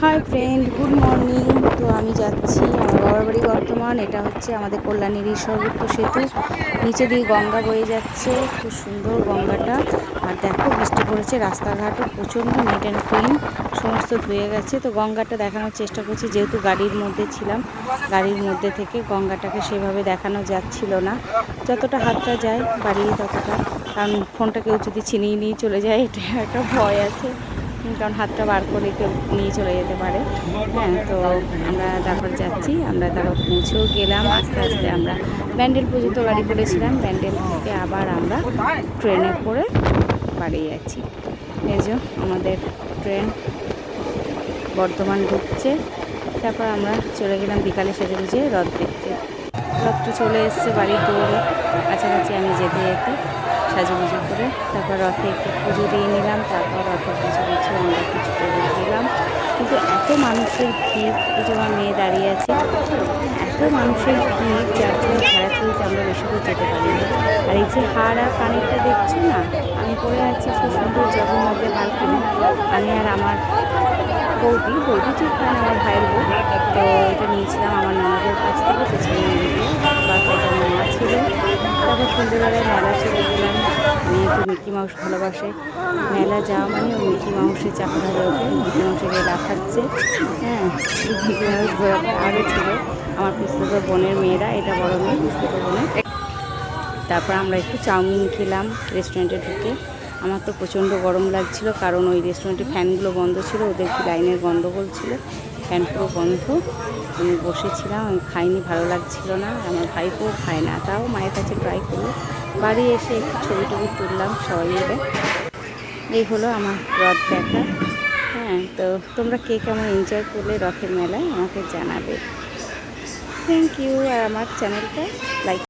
Hi friend, good morning. তো আমি যাচ্ছি আমার বাবার বাড়ি বর্ধমান। এটা হচ্ছে আমাদের কল্যাণীর সর্বোচ্চ সেতু, নিচে দিয়ে গঙ্গা বয়ে যাচ্ছে, খুব সুন্দর গঙ্গাটা। আর দেখো বৃষ্টি পড়েছে, রাস্তাঘাটও প্রচণ্ড নিট অ্যান্ড ক্লিন, সমস্ত ধুয়ে গেছে। তো গঙ্গাটা দেখানোর চেষ্টা করছি, যেহেতু গাড়ির মধ্যে ছিলাম, গাড়ির মধ্যে থেকে গঙ্গাটাকে সেভাবে দেখানো যাচ্ছিল না। যতটা হাতটা যায় বাড়িয়ে ততটা, কারণ ফোনটা কেউ যদি ছিনিয়ে নিয়ে চলে যায় এটা একটা ভয় আছে, কারণ হাতটা বার করে কেউ নিয়ে চলে যেতে পারে। হ্যাঁ, তো আমরা তারপর যাচ্ছি, আমরা তারপর পৌঁছেও গেলাম। আস্তে আস্তে আমরা ব্যান্ডেল পর্যন্ত গাড়ি করেছিলাম, ব্যান্ডেল থেকে আবার আমরা ট্রেনে করে বাড়ি যাচ্ছি। এই যে আমাদের ট্রেন বর্ধমান ঢুকছে। তারপর আমরা চলে গেলাম বিকালে সেজেগুজে রথ দেখতে। রথটা চলে এসছে বাড়ির দৌড়ে কাছাকাছি, আমি যেতে যেতে সাজুগুজু করে তারপর রথে একটু পুজো দিয়ে নিলাম। তারপর রথের পিছু পিছু আমরা কিছুটা গেলাম। কিন্তু এত মানুষের ভিড়, এই যে আমার মেয়ে দাঁড়িয়ে আছে, এত মানুষের ভিড় যার জন্য ভাড়া চলতে আমরা বেশি করে যেতে পারি না। আর এই যে হার আর কানেরটা দেখছো না, আমি পরে আছি খুব সুন্দর জগের মধ্যে হার কিনে। আমি আর আমার বৌদি ঠিক হয় না, আমার ভাইয়ের বউ। তো এটা নিয়েছিলাম আমার ননদের কাছ থেকে, পেছনে বাস এটা নেওয়া ছিল। তারপর সন্ধ্যেবেলায় মেলা চলে গেলাম। আমি একটু মিকি মাউস ভালোবাসে, মেলা যাওয়া মানে ওই মিকি মাউসের চাপা ধরে ওঠে, মিকি মাউসে গিয়ে লাফাচ্ছে। হ্যাঁ, মিকি মাউস ঘোরাটা আরও ছিল। আমার পিস্তত বোনের মেয়েরা, এটা বড় মেয়ে পিস্তত বোনের। তারপর আমরা একটু চাউমিন খেলাম রেস্টুরেন্টে ঢুকে। আমার তো প্রচণ্ড গরম লাগছিল, কারণ ওই রেস্টুরেন্টের ফ্যানগুলো বন্ধ ছিল, ওদের কি লাইনের গন্ডগোল ছিল, ফ্যান পুরো বন্ধ। আমি বসেছিলাম, আমি খাইনি, ভালো লাগছিল না। আমার ভাইপোও খায় না, তাও মায়ের কাছে ট্রাই করলো। বাড়ি এসে একটু ছবি টবি তুললাম সবাই মিলে। এই হলো আমার রথ দেখা। হ্যাঁ, তো তোমরা কে কেমন এনজয় করলে রথের মেলায় আমাকে জানাবে। Thank you. আর আমার চ্যানেলটা লাইক